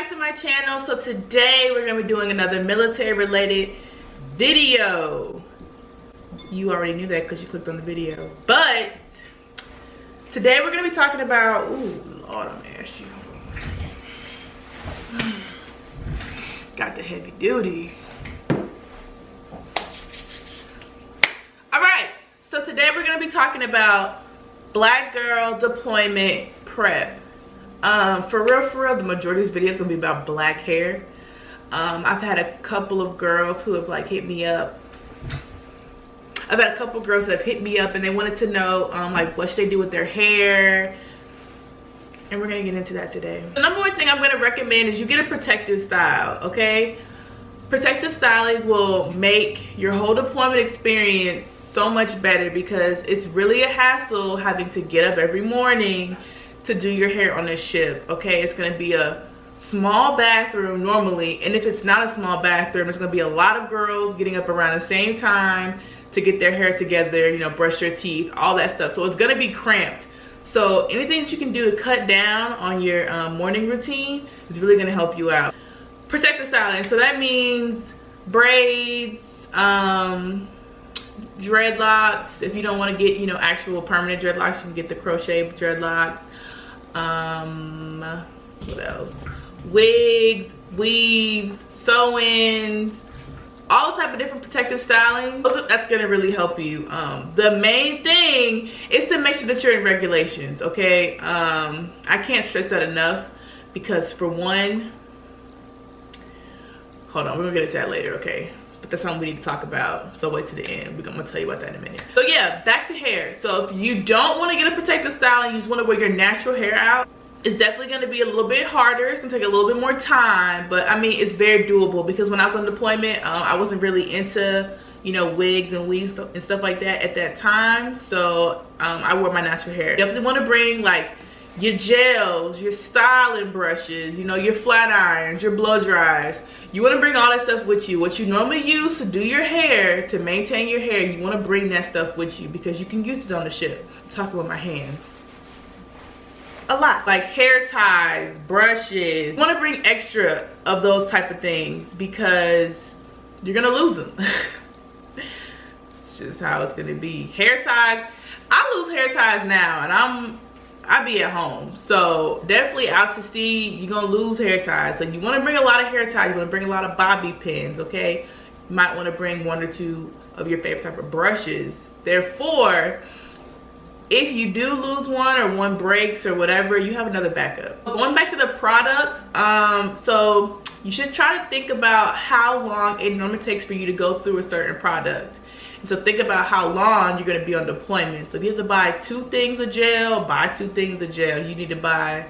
back to my channel. So today we're gonna be doing another military related video. You already knew that because you clicked on the video. But today we're gonna be talking about, ooh, Lord, I'm gonna ask you. Got the heavy duty. All right, so today we're gonna be talking about black girl deployment prep. For real, the majority of this video is gonna be about black hair. I've had a couple of girls who have like hit me up. I've had a couple of girls that have hit me up and they wanted to know like what should they do with their hair. And we're gonna get into that today. The number one thing I'm gonna recommend is you get a protective style, okay? Protective styling will make your whole deployment experience so much better because it's really a hassle having to get up every morning to do your hair on a ship, okay? It's gonna be a small bathroom normally, and if it's not a small bathroom, it's gonna be a lot of girls getting up around the same time to get their hair together, you know, brush their teeth, all that stuff. So it's gonna be cramped. So anything that you can do to cut down on your morning routine is really gonna help you out. Protective styling, so that means braids, dreadlocks. If you don't want to get, you know, actual permanent dreadlocks, you can get the crochet dreadlocks. What else? Wigs, weaves, sew-ins, all those type of different protective styling. That's gonna really help you. The main thing is to make sure that you're in regulations, okay? I can't stress that enough because for one, hold on, we're gonna get into that later, okay? But that's something we need to talk about, so wait to the end. I'm gonna tell you about that in a minute. So yeah, back to hair. So if you don't want to get a protective style and you just want to wear your natural hair out, it's definitely going to be a little bit harder. It's gonna take a little bit more time, but I mean, it's very doable because when I was on deployment, I wasn't really into, you know, wigs and weaves and stuff like that at that time. So I wore my natural hair. You definitely want to bring like your gels, your styling brushes, you know, your flat irons, your blow dryers. You want to bring all that stuff with you. What you normally use to do your hair, to maintain your hair, you want to bring that stuff with you because you can use it on the ship. I'm talking with my hands. A lot. Like hair ties, brushes. You want to bring extra of those type of things because you're going to lose them. It's just how it's going to be. Hair ties. I lose hair ties now and I be at home, so definitely out to sea, you're gonna lose hair ties. So you want to bring a lot of hair ties. You want to bring a lot of bobby pins, okay? You might want to bring one or two of your favorite type of brushes. Therefore, if you do lose one or one breaks or whatever, you have another backup. Going back to the products, so you should try to think about how long it normally takes for you to go through a certain product. So think about how long you're going to be on deployment. So if you have to buy 2 things of gel, buy 2 things of gel. You need to buy,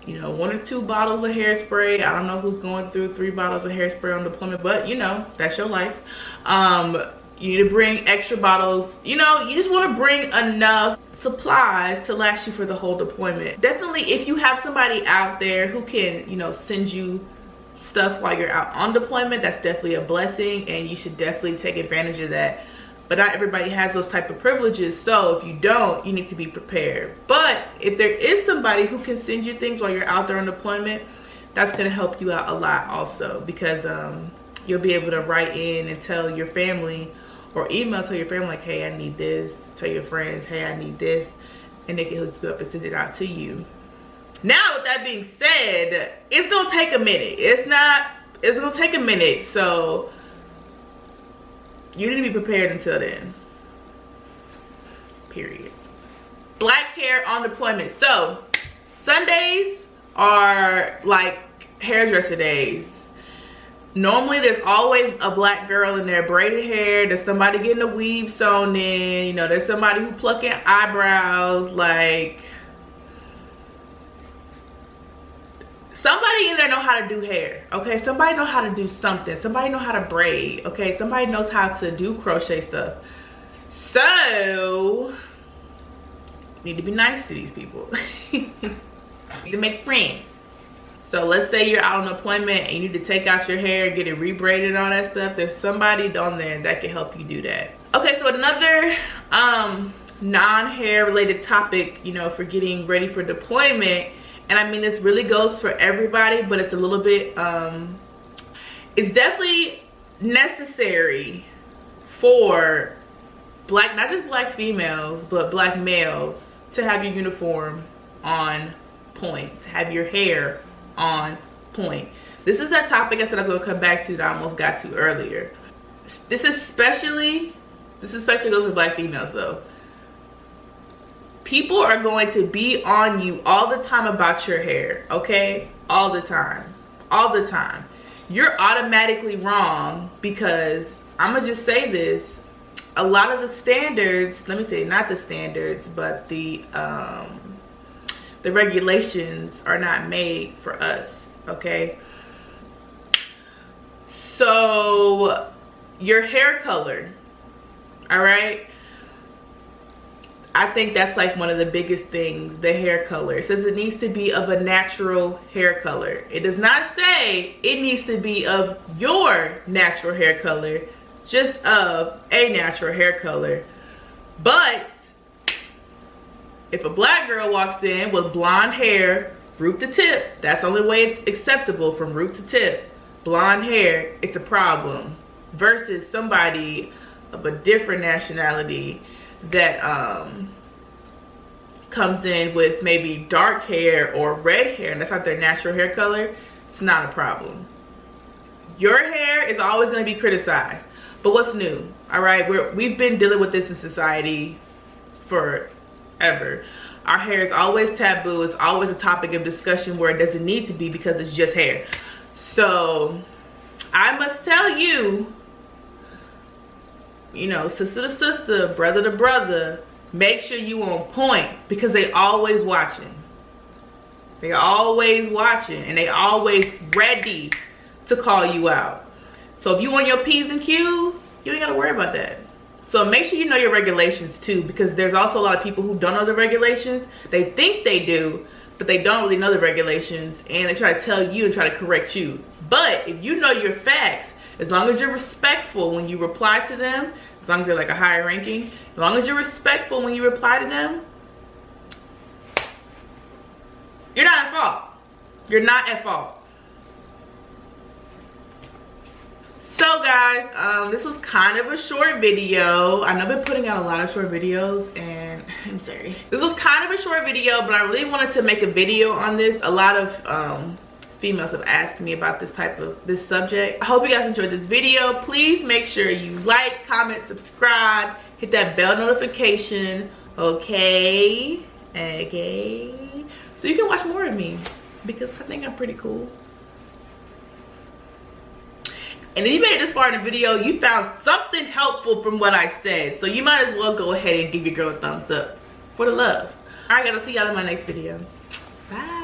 you know, 1 or 2 bottles of hairspray. I don't know who's going through 3 bottles of hairspray on deployment, but you know, that's your life. You need to bring extra bottles. You know, you just want to bring enough supplies to last you for the whole deployment. Definitely, if you have somebody out there who can, you know, send you stuff while you're out on deployment, that's definitely a blessing, and you should definitely take advantage of that. But not everybody has those type of privileges, so if you don't, you need to be prepared. But if there is somebody who can send you things while you're out there on deployment, that's going to help you out a lot also, because you'll be able to write in and tell your family or email tell your family like, hey, I need this. Tell your friends, hey, I need this, and they can hook you up and send it out to you. Now with that being said, it's going to take a minute. It's going to take a minute, so you need to be prepared until then. Period. Black hair on deployment. So Sundays are like hairdresser days. Normally there's always a black girl in there braided hair. There's somebody getting a weave sewn in. You know, there's somebody who plucking eyebrows. Like, somebody in there know how to do hair, okay? Somebody know how to do something. Somebody know how to braid, okay? Somebody knows how to do crochet stuff. So, you need to be nice to these people. You need to make friends. So let's say you're out on deployment and you need to take out your hair, get it rebraided and all that stuff. There's somebody down there that can help you do that. Okay, so another non-hair related topic, you know, for getting ready for deployment And I mean, this really goes for everybody, but it's a little bit, it's definitely necessary for black, not just black females, but black males to have your uniform on point, to have your hair on point. This is that topic I said I was gonna come back to that I almost got to earlier. This especially goes for black females though. People are going to be on you all the time about your hair, okay? All the time, all the time. You're automatically wrong because, I'm gonna just say this, a lot of the standards, let me say not the standards, but the regulations are not made for us, okay? So, your hair color, all right? I think that's like one of the biggest things, the hair color. It says it needs to be of a natural hair color. It does not say it needs to be of your natural hair color, just of a natural hair color. But if a black girl walks in with blonde hair, root to tip, that's the only way it's acceptable, from root to tip. Blonde hair, it's a problem. Versus somebody of a different nationality that comes in with maybe dark hair or red hair, and that's not their natural hair color, it's not a problem. Your hair is always going to be criticized, but what's new? All right, we've been dealing with this in society forever. Our hair is always taboo. It's always a topic of discussion where it doesn't need to be, because it's just hair. So I must tell you, you know, sister to sister, brother to brother, make sure you on point, because they always watching. They always watching, and they always ready to call you out. So if you want your P's and Q's, you ain't gotta worry about that. So make sure you know your regulations too, because there's also a lot of people who don't know the regulations. They think they do, but they don't really know the regulations, and they try to tell you and try to correct you. But if you know your facts, as long as you're respectful when you reply to them, as long as you're like a higher ranking, as long as you're respectful when you reply to them, you're not at fault. You're not at fault. So guys, this was kind of a short video. I know I've been putting out a lot of short videos, and I'm sorry. This was kind of a short video, but I really wanted to make a video on this. A lot of females have asked me about this subject. I hope you guys enjoyed this video. Please make sure you like, comment, subscribe, hit that bell notification, okay? Okay. So you can watch more of me, because I think I'm pretty cool. And if you made it this far in the video, you found something helpful from what I said. So you might as well go ahead and give your girl a thumbs up for the love. All right, guys, I'll see y'all in my next video. Bye.